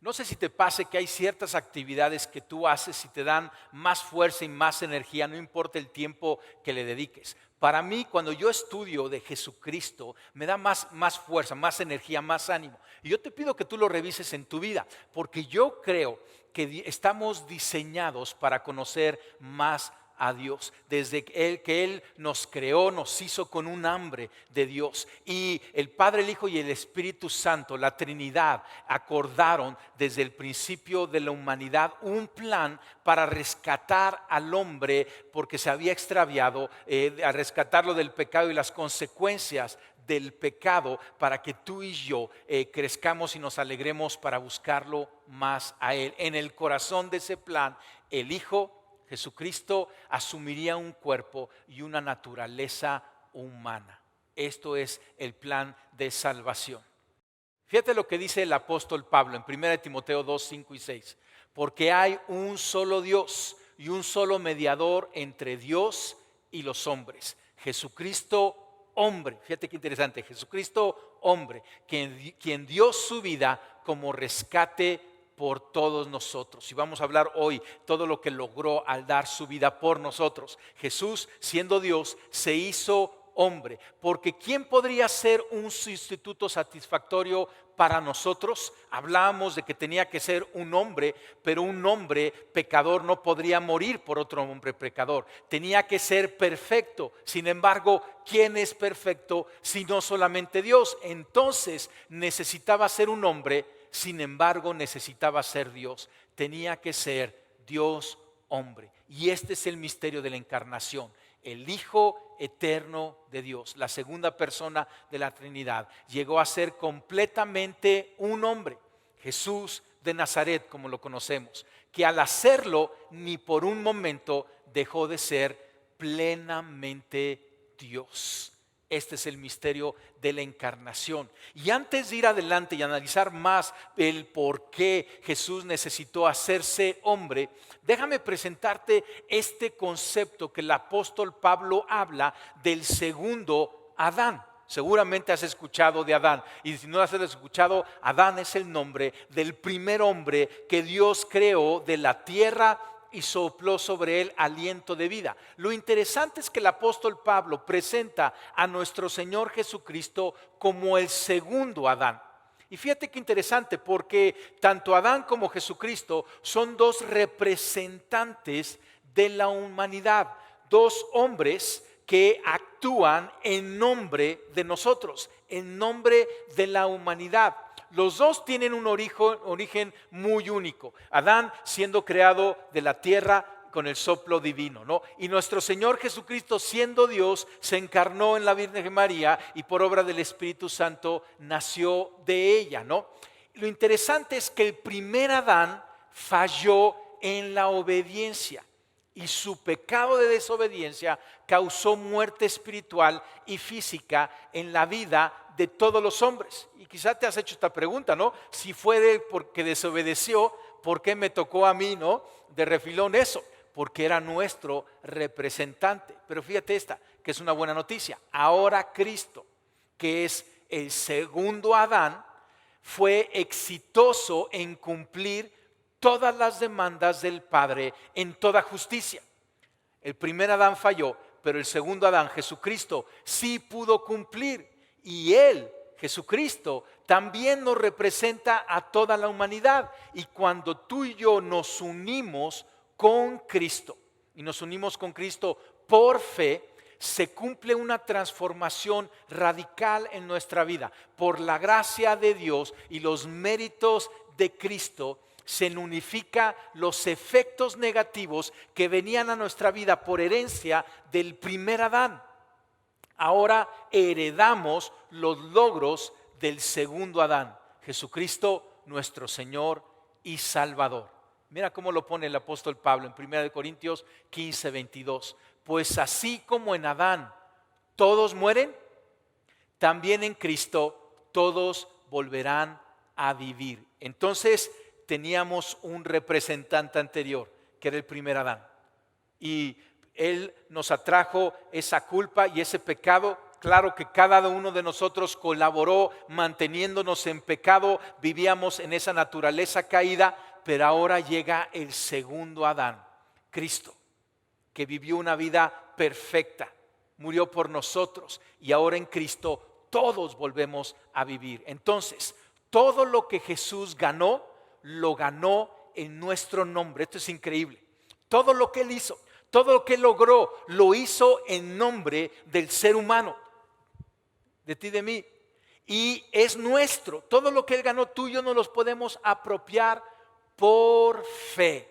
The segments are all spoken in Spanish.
No sé si te pase que hay ciertas actividades que tú haces y te dan más fuerza y más energía, no importa el tiempo que le dediques. Para mí, cuando yo estudio de Jesucristo, me da más fuerza, más energía, más ánimo. Y yo te pido que tú lo revises en tu vida, porque yo creo que estamos diseñados para conocer más a Dios. Desde que Él nos creó, nos hizo con un hambre de Dios. Y el Padre, el Hijo y el Espíritu Santo, la Trinidad, acordaron desde el principio de la humanidad un plan para rescatar al hombre porque se había extraviado, a rescatarlo del pecado y las consecuencias del pecado, para que tú y yo crezcamos y nos alegremos para buscarlo más a Él. En el corazón de ese plan, el Hijo Jesucristo asumiría un cuerpo y una naturaleza humana. Esto es el plan de salvación. Fíjate lo que dice el apóstol Pablo en 1 Timoteo 2, 5 y 6. Porque hay un solo Dios y un solo mediador entre Dios y los hombres, Jesucristo hombre. Fíjate qué interesante, Jesucristo hombre, quien dio su vida como rescate por todos nosotros. Y vamos a hablar hoy todo lo que logró al dar su vida por nosotros. Jesús, siendo Dios, se hizo hombre, porque ¿quién podría ser un sustituto satisfactorio para nosotros? Hablábamos de que tenía que ser un hombre, pero un hombre pecador no podría morir por otro hombre pecador. Tenía que ser perfecto. Sin embargo, ¿quién es perfecto si no solamente Dios? Entonces necesitaba ser un hombre, sin embargo necesitaba ser Dios. Tenía que ser Dios hombre. Y este es el misterio de la encarnación. El Hijo eterno de Dios, la segunda persona de la Trinidad, llegó a ser completamente un hombre, Jesús de Nazaret, como lo conocemos, que al hacerlo ni por un momento dejó de ser plenamente Dios. Este es el misterio de la encarnación. Y antes de ir adelante y analizar más el por qué Jesús necesitó hacerse hombre, déjame presentarte este concepto que el apóstol Pablo habla del segundo Adán. Seguramente has escuchado de Adán, y si no has escuchado, Adán es el nombre del primer hombre que Dios creó de la tierra y sopló sobre él aliento de vida. Lo interesante es que el apóstol Pablo presenta a nuestro Señor Jesucristo como el segundo Adán. Y fíjate qué interesante, porque tanto Adán como Jesucristo son dos representantes de la humanidad, dos hombres que actúan en nombre de nosotros, en nombre de la humanidad. Los dos tienen un origen muy único. Adán siendo creado de la tierra con el soplo divino, ¿no? Y nuestro Señor Jesucristo, siendo Dios, se encarnó en la Virgen María y por obra del Espíritu Santo nació de ella, ¿no? Lo interesante es que el primer Adán falló en la obediencia y su pecado de desobediencia causó muerte espiritual y física en la vida de todos los hombres. Y quizá te has hecho esta pregunta, ¿no? Si fue porque desobedeció, ¿por qué me tocó a mí, no? De refilón eso, porque era nuestro representante. Pero fíjate esta, que es una buena noticia. Ahora Cristo, que es el segundo Adán, fue exitoso en cumplir todas las demandas del Padre en toda justicia. El primer Adán falló, pero el segundo Adán, Jesucristo, sí pudo cumplir. Y Él, Jesucristo, también nos representa a toda la humanidad. Y cuando tú y yo nos unimos con Cristo, y nos unimos con Cristo por fe, se cumple una transformación radical en nuestra vida. Por la gracia de Dios y los méritos de Cristo, se unifica los efectos negativos que venían a nuestra vida por herencia del primer Adán. Ahora heredamos los logros del segundo Adán, Jesucristo nuestro Señor y Salvador. Mira cómo lo pone el apóstol Pablo en 1 Corintios 15, 22. Pues así como en Adán todos mueren, también en Cristo todos volverán a vivir. Entonces teníamos un representante anterior, que era el primer Adán. Y Él nos atrajo esa culpa y ese pecado Claro que cada uno de nosotros colaboró manteniéndonos en pecado, vivíamos en esa naturaleza caída, pero ahora llega el segundo Adán, Cristo, que vivió una vida perfecta, murió por nosotros y ahora en Cristo todos volvemos a vivir. Entonces, todo lo que Jesús ganó, lo ganó en nuestro nombre. Esto es increíble. Todo lo que Él hizo, todo lo que Él logró, lo hizo en nombre del ser humano, de ti y de mí. Y es nuestro. Todo lo que Él ganó, tú y yo nos los podemos apropiar por fe.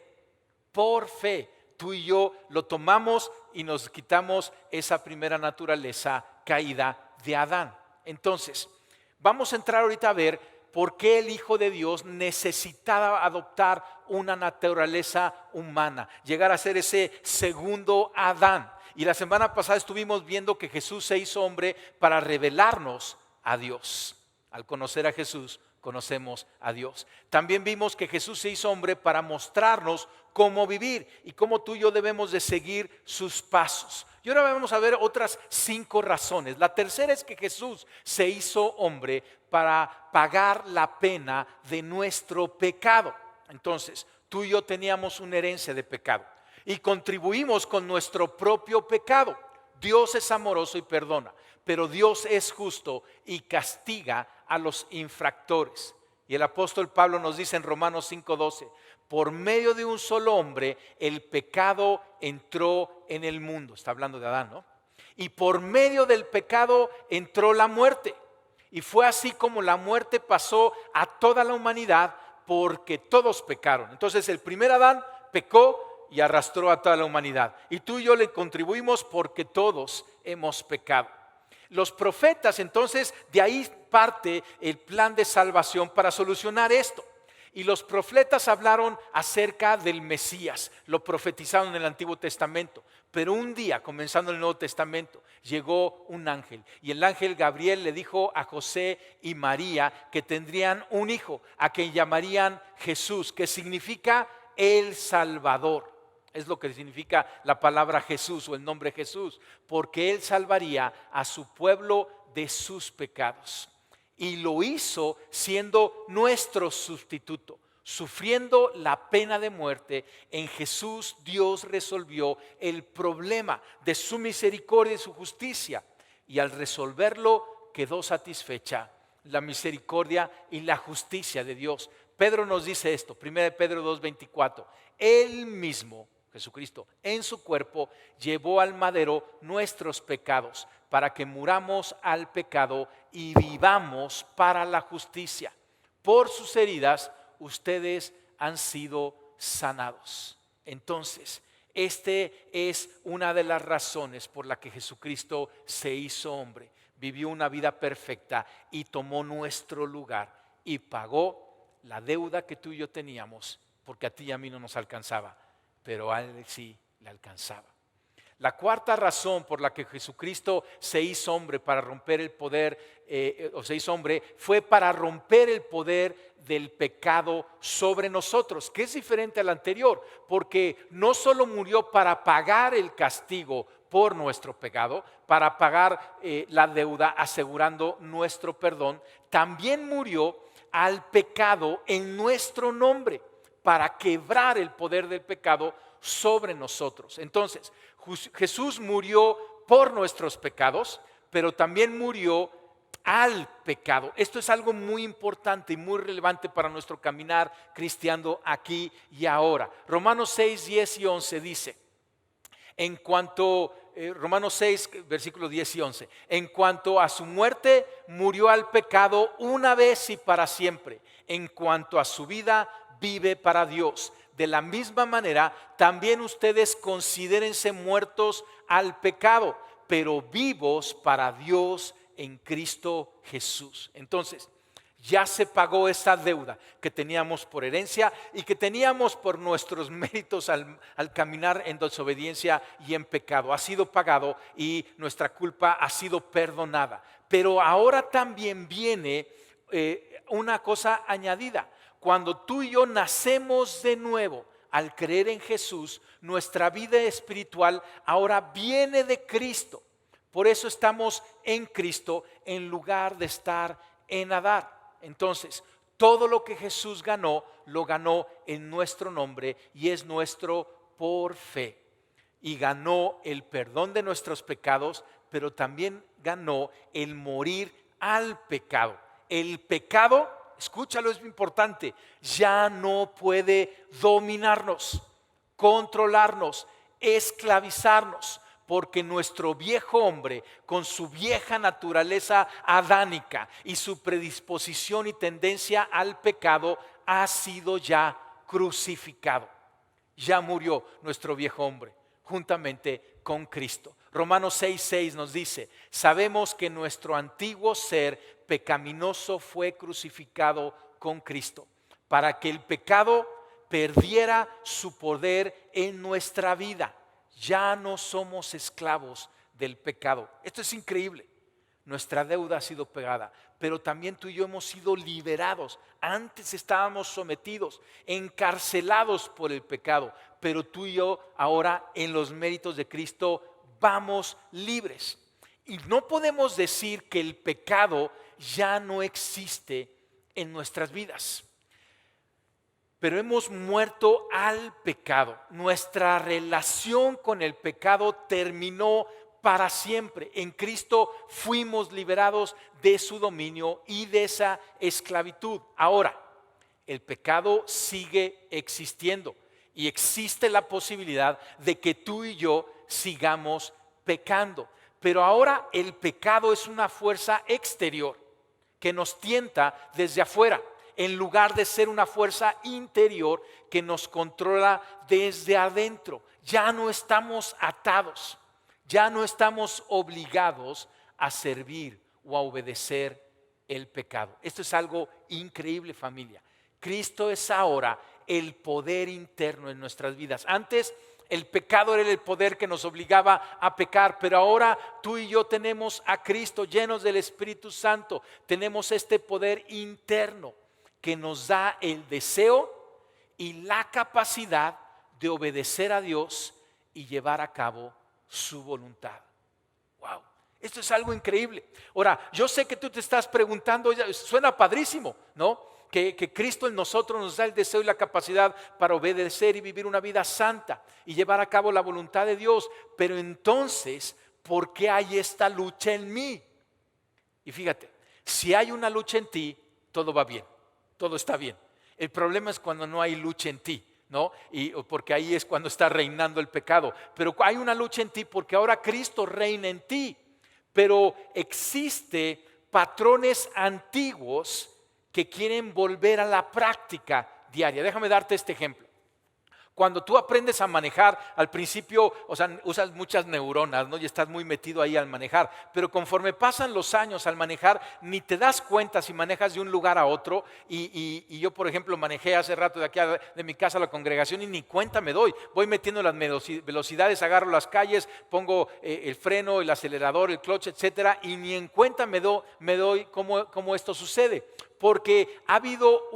Por fe. Tú y yo lo tomamos y nos quitamos esa primera naturaleza caída de Adán. Entonces, vamos a entrar ahorita a ver por qué el Hijo de Dios necesitaba adoptar una naturaleza humana, llegar a ser ese segundo Adán. Y la semana pasada estuvimos viendo que Jesús se hizo hombre para revelarnos a Dios. Al conocer a Jesús, conocemos a Dios. También vimos que Jesús se hizo hombre para mostrarnos cómo vivir y cómo tú y yo debemos de seguir sus pasos. Y ahora vamos a ver otras 5 razones. La tercera es que Jesús se hizo hombre para pagar la pena de nuestro pecado. Entonces, tú y yo teníamos una herencia de pecado y contribuimos con nuestro propio pecado. Dios es amoroso y perdona, pero Dios es justo y castiga a los infractores. Y el apóstol Pablo nos dice en Romanos 5:12, por medio de un solo hombre el pecado entró en el mundo. Está hablando de Adán, ¿no? Y por medio del pecado entró la muerte. Y fue así como la muerte pasó a toda la humanidad porque todos pecaron. Entonces el primer Adán pecó y arrastró a toda la humanidad. Y tú y yo le contribuimos porque todos hemos pecado. Los profetas, entonces, de ahí parte el plan de salvación para solucionar esto. Y los profetas hablaron acerca del Mesías, lo profetizaron en el Antiguo Testamento. Pero un día, comenzando el Nuevo Testamento, llegó un ángel. Y el ángel Gabriel le dijo a José y María que tendrían un hijo, a quien llamarían Jesús, que significa el Salvador. Es lo que significa la palabra Jesús o el nombre Jesús, porque Él salvaría a su pueblo de sus pecados. Y lo hizo siendo nuestro sustituto, sufriendo la pena de muerte. En Jesús Dios resolvió el problema de su misericordia y su justicia. Y al resolverlo quedó satisfecha la misericordia y la justicia de Dios. Pedro nos dice esto, 1 Pedro 2:24, Él mismo, Jesucristo, en su cuerpo llevó al madero nuestros pecados para que muramos al pecado y vivamos para la justicia. Por sus heridas ustedes han sido sanados. Entonces, este es una de las razones por la que Jesucristo se hizo hombre, vivió una vida perfecta y tomó nuestro lugar y pagó la deuda que tú y yo teníamos, porque a ti y a mí no nos alcanzaba, pero a Él sí le alcanzaba. La cuarta razón por la que Jesucristo se hizo hombre para romper el poder, se hizo hombre, fue para romper el poder del pecado sobre nosotros, que es diferente al anterior, porque no solo murió para pagar el castigo por nuestro pecado, para pagar la deuda asegurando nuestro perdón, también murió al pecado en nuestro nombre, para quebrar el poder del pecado sobre nosotros. Entonces, Jesús murió por nuestros pecados, pero también murió al pecado. Esto es algo muy importante y muy relevante para nuestro caminar cristiano aquí y ahora. Romanos 6, 10 y 11 dice, en cuanto, Romanos 6, versículos 10 y 11, en cuanto a su muerte, murió al pecado una vez y para siempre. En cuanto a su vida, vive para Dios. De la misma manera, también ustedes considérense muertos al pecado, pero vivos para Dios en Cristo Jesús. Entonces, ya se pagó esa deuda que teníamos por herencia y que teníamos por nuestros méritos al caminar en desobediencia y en pecado. Ha sido pagado y nuestra culpa ha sido perdonada. Pero ahora también viene una cosa añadida. Cuando tú y yo nacemos de nuevo al creer en Jesús, nuestra vida espiritual ahora viene de Cristo. Por eso estamos en Cristo en lugar de estar en Adán. Entonces, todo lo que Jesús ganó, lo ganó en nuestro nombre y es nuestro por fe. Y ganó el perdón de nuestros pecados, pero también ganó el morir al pecado. El pecado, escúchalo, es importante, ya no puede dominarnos, controlarnos, esclavizarnos, porque nuestro viejo hombre, con su vieja naturaleza adánica y su predisposición y tendencia al pecado, ha sido ya crucificado. Ya murió nuestro viejo hombre juntamente con Cristo. Romanos 6:6 nos dice: sabemos que nuestro antiguo ser pecaminoso fue crucificado con Cristo, para que el pecado perdiera su poder en nuestra vida. Ya no somos esclavos del pecado. Esto es increíble. Nuestra deuda ha sido pagada, pero también tú y yo hemos sido liberados. Antes estábamos sometidos, encarcelados por el pecado, pero tú y yo ahora en los méritos de Cristo vamos libres. Y no podemos decir que el pecado ya no existe en nuestras vidas, pero hemos muerto al pecado. Nuestra relación con el pecado terminó para siempre. En Cristo fuimos liberados de su dominio y de esa esclavitud. Ahora, el pecado sigue existiendo y existe la posibilidad de que tú y yo sigamos pecando. Pero ahora el pecado es una fuerza exterior que nos tienta desde afuera, en lugar de ser una fuerza interior que nos controla desde adentro. Ya no estamos atados, ya no estamos obligados a servir o a obedecer el pecado. Esto es algo increíble, familia. Cristo es ahora el poder interno en nuestras vidas. Antes el pecado era el poder que nos obligaba a pecar, pero ahora tú y yo tenemos a Cristo, llenos del Espíritu Santo. Tenemos este poder interno que nos da el deseo y la capacidad de obedecer a Dios y llevar a cabo su voluntad. Wow, esto es algo increíble. Ahora, yo sé que tú te estás preguntando, suena padrísimo, ¿no? Que Cristo en nosotros nos da el deseo y la capacidad para obedecer y vivir una vida santa y llevar a cabo la voluntad de Dios. Pero entonces, ¿por qué hay esta lucha en mí? Y fíjate, si hay una lucha en ti, todo va bien, todo está bien. El problema es cuando no hay lucha en ti, ¿no? Porque ahí es cuando está reinando el pecado. Pero hay una lucha en ti porque ahora Cristo reina en ti. Pero existe patrones antiguos que quieren volver a la práctica diaria. Déjame darte este ejemplo. Cuando tú aprendes a manejar, al principio, o sea, usas muchas neuronas, ¿no? Y estás muy metido ahí al manejar. Pero conforme pasan los años al manejar, ni te das cuenta si manejas de un lugar a otro. Y yo, por ejemplo, manejé hace rato de aquí de mi casa a la congregación y ni cuenta me doy. Voy metiendo las velocidades, agarro las calles, pongo el freno, el acelerador, el clutch, etcétera. Y ni en cuenta me doy cómo esto sucede. Porque ha habido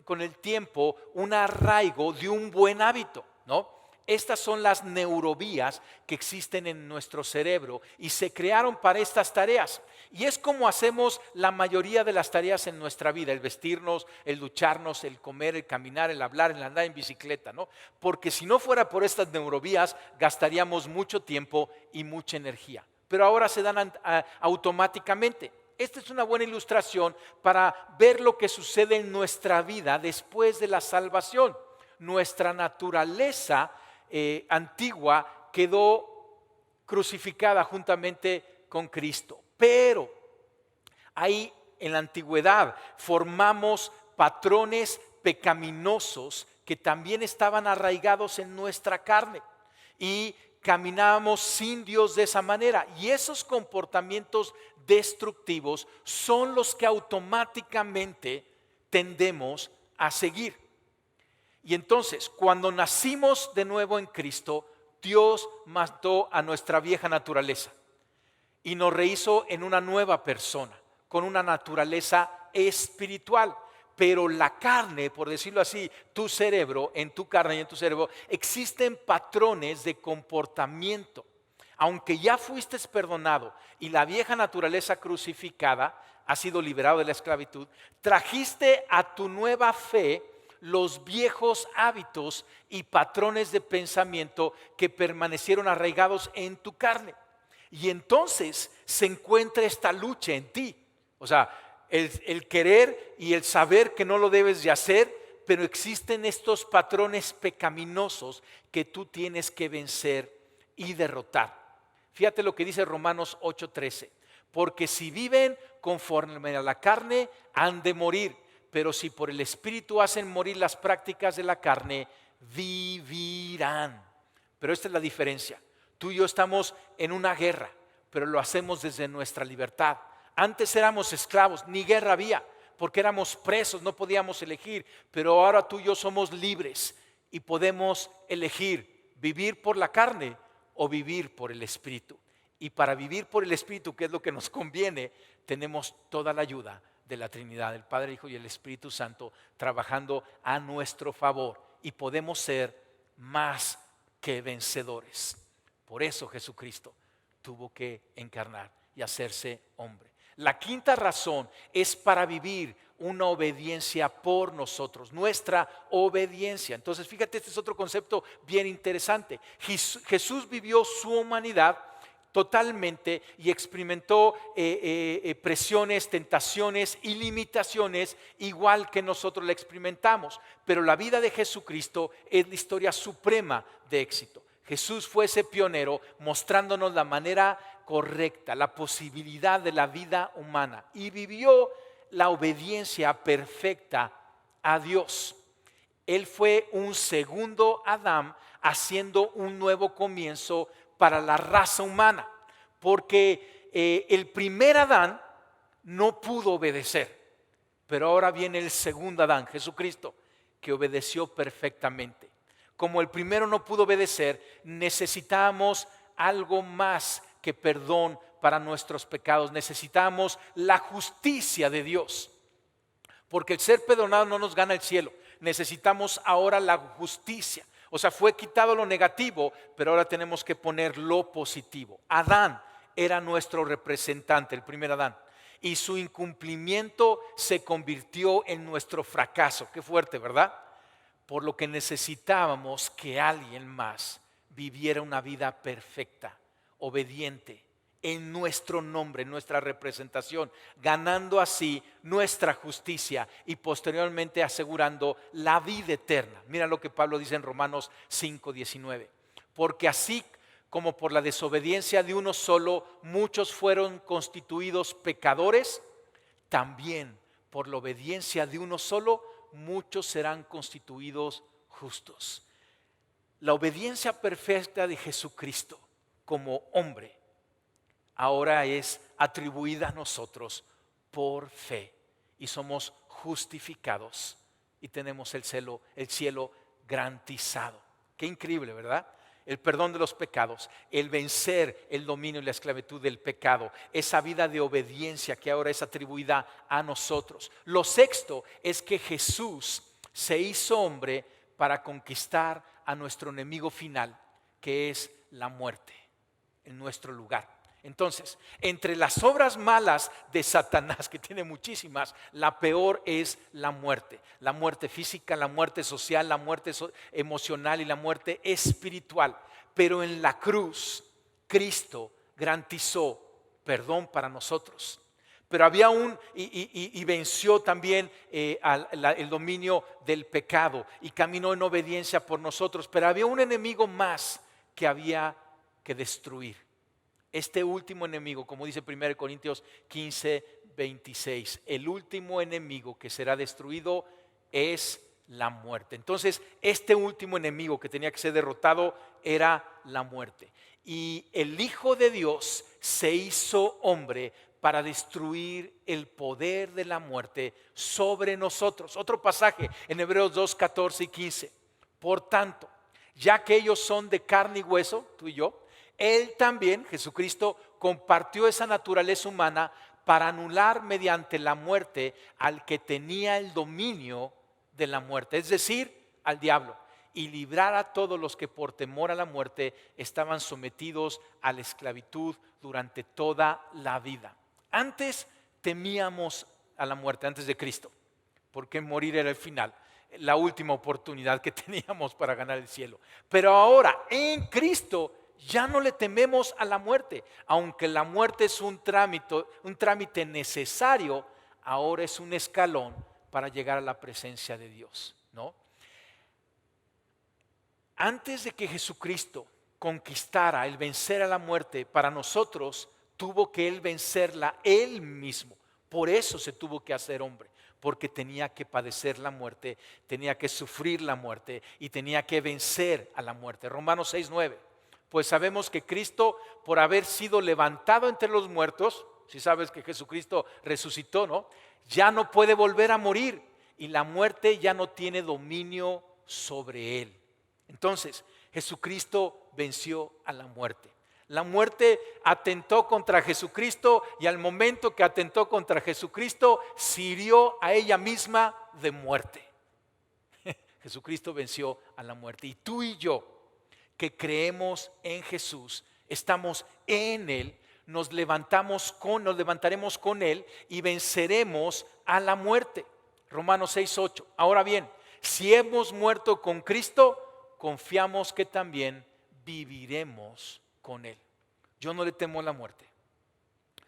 con el tiempo un arraigo de un buen hábito, ¿no? Estas son las neurovías que existen en nuestro cerebro y se crearon para estas tareas. Y es como hacemos la mayoría de las tareas en nuestra vida: el vestirnos, el ducharnos, el comer, el caminar, el hablar, el andar en bicicleta, ¿no? Porque si no fuera por estas neurovías, gastaríamos mucho tiempo y mucha energía. Pero ahora se dan automáticamente. Esta es una buena ilustración para ver lo que sucede en nuestra vida después de la salvación. Nuestra naturaleza antigua quedó crucificada juntamente con Cristo. Pero ahí en la antigüedad formamos patrones pecaminosos que también estaban arraigados en nuestra carne. Y caminábamos sin Dios de esa manera, y esos comportamientos destructivos son los que automáticamente tendemos a seguir. Y entonces, cuando nacimos de nuevo en Cristo, Dios mató a nuestra vieja naturaleza y nos rehizo en una nueva persona, con una naturaleza espiritual. Pero la carne, por decirlo así, tu cerebro, en tu carne y en tu cerebro, existen patrones de comportamiento. aunque ya fuiste perdonado y la vieja naturaleza crucificada ha sido liberado de la esclavitud, trajiste a tu nueva fe los viejos hábitos y patrones de pensamiento que permanecieron arraigados en tu carne. Y entonces se encuentra esta lucha en ti. O sea, el querer y el saber que no lo debes de hacer, pero existen estos patrones pecaminosos que tú tienes que vencer y derrotar. Fíjate lo que dice Romanos 8:13. Porque si viven conforme a la carne, han de morir. Pero si por el Espíritu hacen morir las prácticas de la carne, vivirán. Pero esta es la diferencia. Tú y yo estamos en una guerra, pero lo hacemos desde nuestra libertad. Antes éramos esclavos, ni guerra había, porque éramos presos, no podíamos elegir. Pero ahora tú y yo somos libres y podemos elegir vivir por la carne o vivir por el Espíritu. Y para vivir por el Espíritu, que es lo que nos conviene, tenemos toda la ayuda de la Trinidad, el Padre, el Hijo y el Espíritu Santo, trabajando a nuestro favor. Y podemos ser más que vencedores. Por eso Jesucristo tuvo que encarnar y hacerse hombre. La quinta razón es para vivir una obediencia por nosotros, nuestra obediencia. Entonces, fíjate, este es otro concepto bien interesante. Jesús vivió su humanidad totalmente y experimentó presiones, tentaciones y limitaciones igual que nosotros la experimentamos. Pero la vida de Jesucristo es la historia suprema de éxito. Jesús fue ese pionero mostrándonos la manera correcta, la posibilidad de la vida humana, y vivió la obediencia perfecta a Dios. Él fue un segundo Adán haciendo un nuevo comienzo para la raza humana, porque el primer Adán no pudo obedecer, pero ahora viene el segundo Adán, Jesucristo, que obedeció perfectamente. Como el primero no pudo obedecer, necesitamos algo más que perdón para nuestros pecados. Necesitamos la justicia de Dios, porque el ser perdonado no nos gana el cielo. Necesitamos ahora la justicia. O sea, fue quitado lo negativo, pero ahora tenemos que poner lo positivo. Adán era nuestro representante, el primer Adán, y su incumplimiento se convirtió en nuestro fracaso. Qué fuerte, ¿verdad? Por lo que necesitábamos que alguien más viviera una vida perfecta, obediente, en nuestro nombre, en nuestra representación, ganando así nuestra justicia y posteriormente asegurando la vida eterna. Mira lo que Pablo dice en Romanos 5:19. Porque así como por la desobediencia de uno solo muchos fueron constituidos pecadores, también por la obediencia de uno solo muchos serán constituidos justos. La obediencia perfecta de Jesucristo como hombre ahora es atribuida a nosotros por fe y somos justificados y tenemos el cielo garantizado. Qué increíble, ¿verdad? El perdón de los pecados, el vencer el dominio y la esclavitud del pecado, esa vida de obediencia que ahora es atribuida a nosotros. Lo sexto es que Jesús se hizo hombre para conquistar a nuestro enemigo final, que es la muerte, en nuestro lugar. Entonces, entre las obras malas de Satanás, que tiene muchísimas, la peor es la muerte física, la muerte social, la muerte emocional y la muerte espiritual. Pero en la cruz, Cristo garantizó perdón para nosotros. Pero había y venció también el dominio del pecado y caminó en obediencia por nosotros. Pero había un enemigo más que había que destruir. Este último enemigo, como dice 1 Corintios 15:26, el último enemigo que será destruido es la muerte. Entonces, este último enemigo que tenía que ser derrotado era la muerte. Y el Hijo de Dios se hizo hombre para destruir el poder de la muerte sobre nosotros. Otro pasaje en Hebreos 2:14 y 15. Por tanto, ya que ellos son de carne y hueso, tú y yo, Él también, Jesucristo, compartió esa naturaleza humana para anular mediante la muerte al que tenía el dominio de la muerte, es decir, al diablo, y librar a todos los que por temor a la muerte estaban sometidos a la esclavitud durante toda la vida. Antes temíamos a la muerte, antes de Cristo, porque morir era el final, la última oportunidad que teníamos para ganar el cielo. Pero ahora en Cristo ya no le tememos a la muerte, aunque la muerte es un trámite necesario, ahora es un escalón para llegar a la presencia de Dios, ¿no? Antes de que Jesucristo conquistara el vencer a la muerte para nosotros, tuvo que Él vencerla Él mismo. Por eso se tuvo que hacer hombre, porque tenía que padecer la muerte, tenía que sufrir la muerte y tenía que vencer a la muerte. Romanos 6:9. Pues sabemos que Cristo, por haber sido levantado entre los muertos, si sabes que Jesucristo resucitó, ¿no? Ya no puede volver a morir y la muerte ya no tiene dominio sobre él. Entonces, Jesucristo venció a la muerte. La muerte atentó contra Jesucristo y al momento que atentó contra Jesucristo, se hirió a ella misma de muerte. Jesucristo venció a la muerte. Y tú y yo, que creemos en Jesús, estamos en Él, nos levantaremos con Él y venceremos a la muerte. Romanos 6:8. Ahora bien, si hemos muerto con Cristo, confiamos que también viviremos con Él. Yo no le temo a la muerte.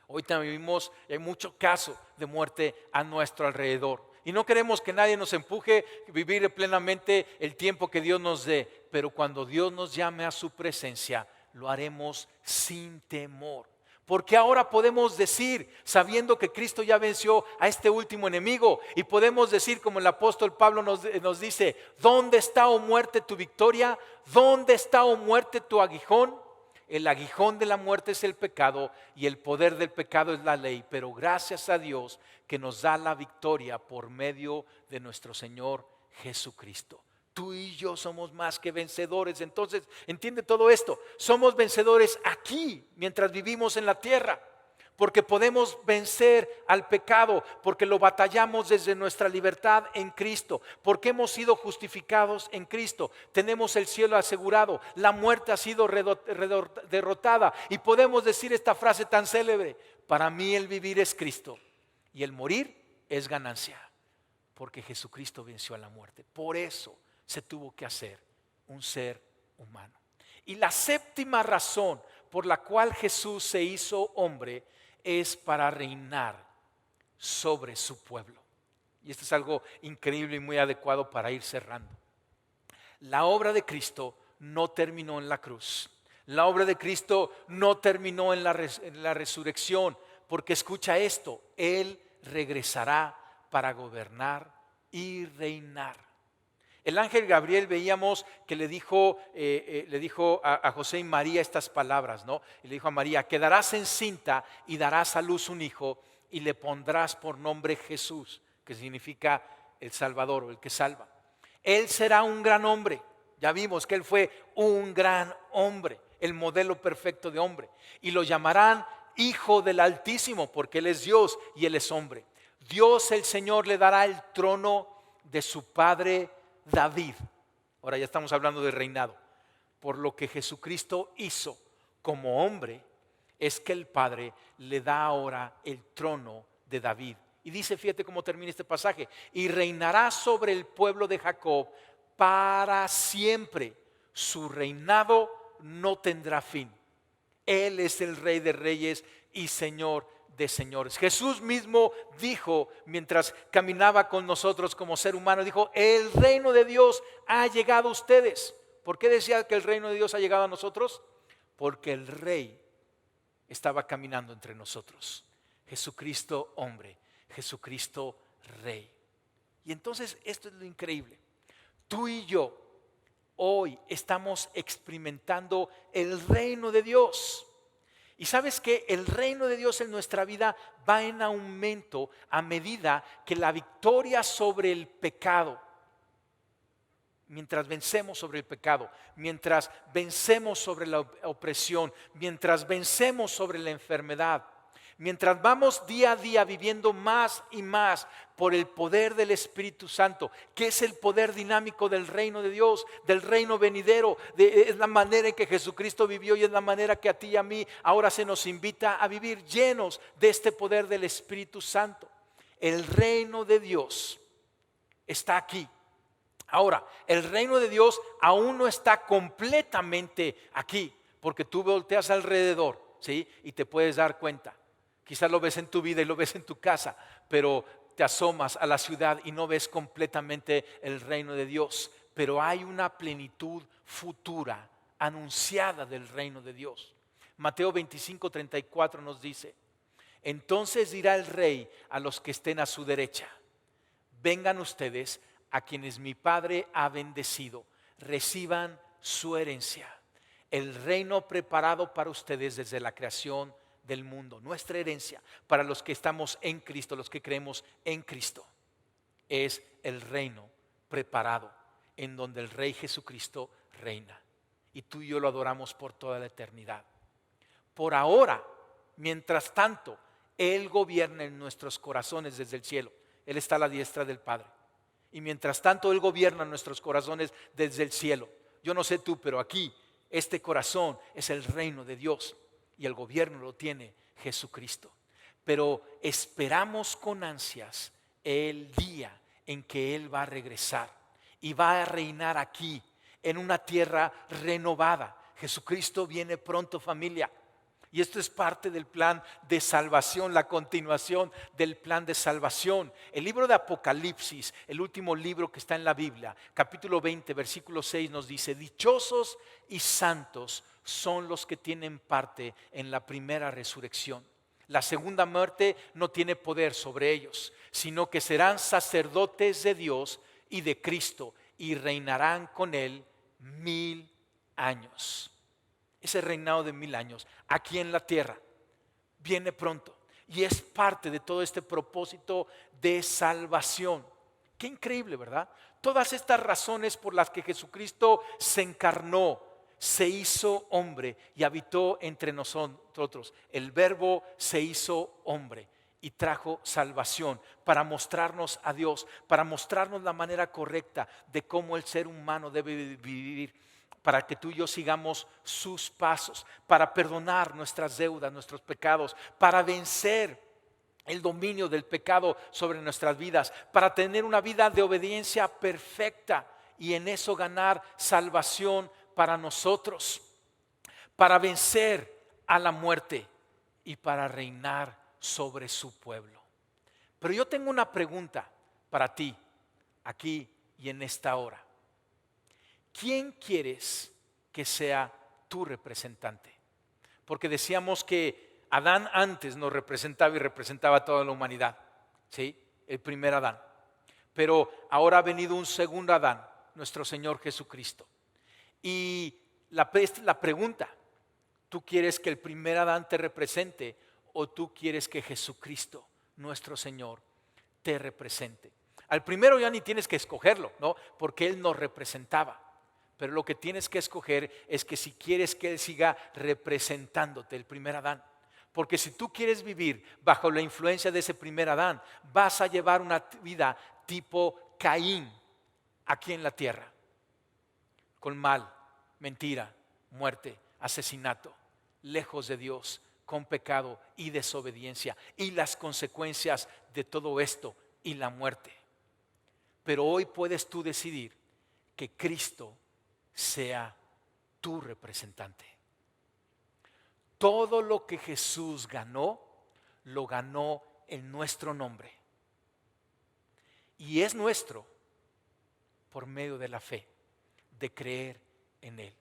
Hoy también vivimos, hay mucho caso de muerte a nuestro alrededor. Y no queremos que nadie nos empuje a vivir plenamente el tiempo que Dios nos dé. Pero cuando Dios nos llame a su presencia, lo haremos sin temor. Porque ahora podemos decir, sabiendo que Cristo ya venció a este último enemigo, y podemos decir como el apóstol Pablo nos dice: ¿dónde está, oh muerte, tu victoria? ¿Dónde está, oh muerte, tu aguijón? El aguijón de la muerte es el pecado y el poder del pecado es la ley, pero gracias a Dios que nos da la victoria por medio de nuestro Señor Jesucristo. Tú y yo somos más que vencedores. Entonces, entiende todo esto. Somos vencedores aquí mientras vivimos en la tierra, porque podemos vencer al pecado, porque lo batallamos desde nuestra libertad en Cristo, porque hemos sido justificados en Cristo, tenemos el cielo asegurado, la muerte ha sido derrotada y podemos decir esta frase tan célebre: para mí el vivir es Cristo y el morir es ganancia, porque Jesucristo venció a la muerte. Por eso se tuvo que hacer un ser humano. Y la séptima razón por la cual Jesús se hizo hombre es para reinar sobre su pueblo. Y esto es algo increíble y muy adecuado para ir cerrando. La obra de Cristo no terminó en la cruz. La obra de Cristo no terminó en la resurrección, porque escucha esto: Él regresará para gobernar y reinar. El ángel Gabriel, veíamos que le dijo a José y María estas palabras, ¿no? Y le dijo a María: quedarás encinta y darás a luz un hijo y le pondrás por nombre Jesús, que significa el Salvador o el que salva. Él será un gran hombre. Ya vimos que él fue un gran hombre, el modelo perfecto de hombre. Y lo llamarán Hijo del Altísimo, porque él es Dios y él es hombre. Dios el Señor le dará el trono de su padre David. Ahora ya estamos hablando de reinado. Por lo que Jesucristo hizo como hombre, es que el Padre le da ahora el trono de David. Y dice, fíjate cómo termina este pasaje: y reinará sobre el pueblo de Jacob para siempre. Su reinado no tendrá fin. Él es el Rey de Reyes y Señor de señores. Jesús mismo dijo, mientras caminaba con nosotros como ser humano, dijo: el reino de Dios ha llegado a ustedes. ¿Por qué decía que el reino de Dios ha llegado a nosotros? Porque el Rey estaba caminando entre nosotros. Jesucristo hombre, Jesucristo Rey. Y entonces esto es lo increíble. Tú y yo hoy estamos experimentando el reino de Dios. Y sabes que el reino de Dios en nuestra vida va en aumento a medida que la victoria sobre el pecado, mientras vencemos sobre el pecado, mientras vencemos sobre la opresión, mientras vencemos sobre la enfermedad, mientras vamos día a día viviendo más y más por el poder del Espíritu Santo, que es el poder dinámico del reino de Dios, del reino venidero, es la manera en que Jesucristo vivió y es la manera que a ti y a mí ahora se nos invita a vivir llenos de este poder del Espíritu Santo. El reino de Dios está aquí. Ahora, el reino de Dios aún no está completamente aquí, porque tú volteas alrededor, ¿sí? Y te puedes dar cuenta. Quizás lo ves en tu vida y lo ves en tu casa, pero te asomas a la ciudad y no ves completamente el reino de Dios. Pero hay una plenitud futura anunciada del reino de Dios. Mateo 25:34 nos dice: entonces dirá el rey a los que estén a su derecha: vengan ustedes a quienes mi Padre ha bendecido, reciban su herencia, el reino preparado para ustedes desde la creación del mundo. Nuestra herencia para los que estamos en Cristo, los que creemos en Cristo, es el reino preparado en donde el Rey Jesucristo reina. Y tú y yo lo adoramos por toda la eternidad. Por ahora, mientras tanto, Él gobierna en nuestros corazones desde el cielo. Él está a la diestra del Padre. Y mientras tanto Él gobierna en nuestros corazones desde el cielo. Yo no sé tú, pero aquí este corazón es el reino de Dios y el gobierno lo tiene Jesucristo. Pero esperamos con ansias el día en que Él va a regresar y va a reinar aquí en una tierra renovada. Jesucristo viene pronto, familia. Y esto es parte del plan de salvación, la continuación del plan de salvación. El libro de Apocalipsis, el último libro que está en la Biblia, capítulo 20, versículo 6 nos dice: dichosos y santos son los que tienen parte en la primera resurrección. La segunda muerte no tiene poder sobre ellos, sino que serán sacerdotes de Dios y de Cristo y reinarán con Él 1000 años. Ese reinado de 1000 años aquí en la tierra viene pronto y es parte de todo este propósito de salvación. Qué increíble, ¿verdad? Todas estas razones por las que Jesucristo se encarnó, se hizo hombre y habitó entre nosotros. El Verbo se hizo hombre y trajo salvación para mostrarnos a Dios, para mostrarnos la manera correcta de cómo el ser humano debe vivir, para que tú y yo sigamos sus pasos, para perdonar nuestras deudas, nuestros pecados, para vencer el dominio del pecado sobre nuestras vidas, para tener una vida de obediencia perfecta y en eso ganar salvación para nosotros, para vencer a la muerte y para reinar sobre su pueblo. Pero yo tengo una pregunta para ti, aquí y en esta hora. ¿Quién quieres que sea tu representante? Porque decíamos que Adán antes nos representaba y representaba a toda la humanidad, ¿sí? El primer Adán. Pero ahora ha venido un segundo Adán, nuestro Señor Jesucristo. Y la pregunta: ¿tú quieres que el primer Adán te represente o tú quieres que Jesucristo, nuestro Señor, te represente? Al primero ya ni tienes que escogerlo, ¿no? Porque Él nos representaba. Pero lo que tienes que escoger es que si quieres que Él siga representándote, el primer Adán. Porque si tú quieres vivir bajo la influencia de ese primer Adán, vas a llevar una vida tipo Caín aquí en la tierra. Con mal, mentira, muerte, asesinato, lejos de Dios, con pecado y desobediencia y las consecuencias de todo esto y la muerte. Pero hoy puedes tú decidir que Cristo sea tu representante. Todo lo que Jesús ganó, lo ganó en nuestro nombre. Y es nuestro por medio de la fe, de creer en Él.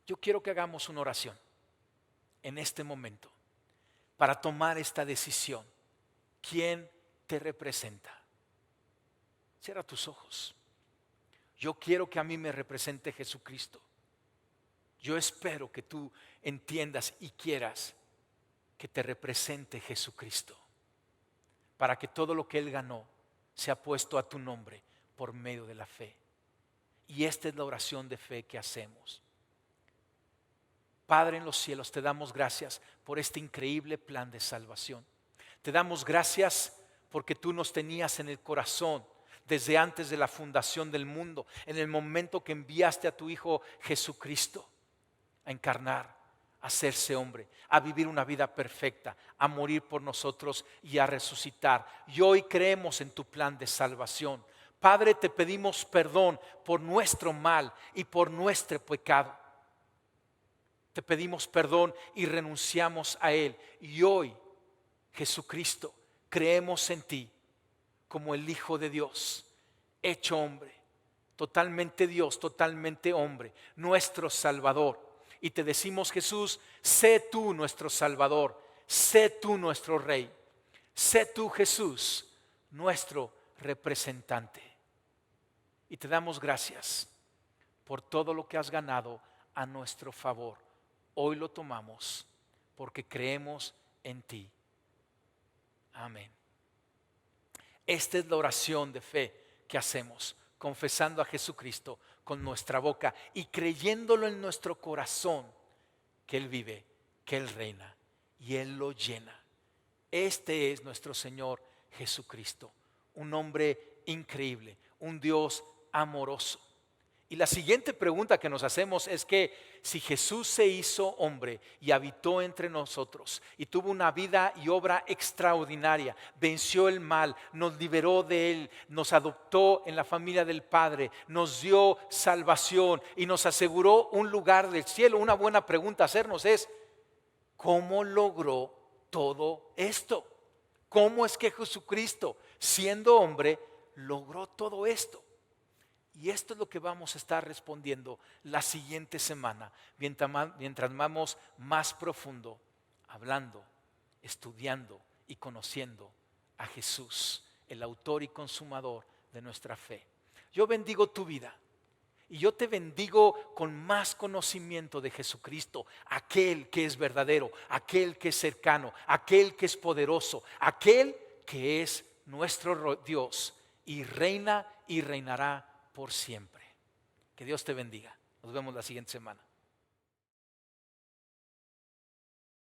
Yo quiero que hagamos una oración en este momento para tomar esta decisión. ¿Quién te representa? Cierra tus ojos. Yo quiero que a mí me represente Jesucristo. Yo espero que tú entiendas y quieras que te represente Jesucristo, para que todo lo que Él ganó sea puesto a tu nombre por medio de la fe. Y esta es la oración de fe que hacemos. Padre en los cielos, te damos gracias por este increíble plan de salvación. Te damos gracias porque tú nos tenías en el corazón desde antes de la fundación del mundo, en el momento que enviaste a tu Hijo Jesucristo a encarnar, a hacerse hombre, a vivir una vida perfecta, a morir por nosotros y a resucitar. Y hoy creemos en tu plan de salvación. Padre, te pedimos perdón por nuestro mal y por nuestro pecado. Te pedimos perdón y renunciamos a él. Y hoy, Jesucristo, creemos en ti como el Hijo de Dios, hecho hombre, totalmente Dios, totalmente hombre, nuestro Salvador. Y te decimos, Jesús, sé tú nuestro Salvador, sé tú nuestro Rey, sé tú, Jesús, nuestro representante. Y te damos gracias por todo lo que has ganado a nuestro favor. Hoy lo tomamos porque creemos en ti. Amén. Esta es la oración de fe que hacemos, confesando a Jesucristo con nuestra boca y creyéndolo en nuestro corazón, que Él vive, que Él reina y Él lo llena. Este es nuestro Señor Jesucristo, un hombre increíble, un Dios amoroso. Y la siguiente pregunta que nos hacemos es que si Jesús se hizo hombre y habitó entre nosotros y tuvo una vida y obra extraordinaria, venció el mal, nos liberó de él, nos adoptó en la familia del Padre, nos dio salvación y nos aseguró un lugar del cielo, una buena pregunta a hacernos es, ¿cómo logró todo esto? ¿Cómo es que Jesucristo, siendo hombre, logró todo esto? Y esto es lo que vamos a estar respondiendo la siguiente semana, mientras vamos más profundo, hablando, estudiando y conociendo a Jesús, el autor y consumador de nuestra fe. Yo bendigo tu vida y yo te bendigo con más conocimiento de Jesucristo, aquel que es verdadero, aquel que es cercano, aquel que es poderoso, aquel que es nuestro Dios y reina y reinará por siempre. Que Dios te bendiga. Nos vemos la siguiente semana.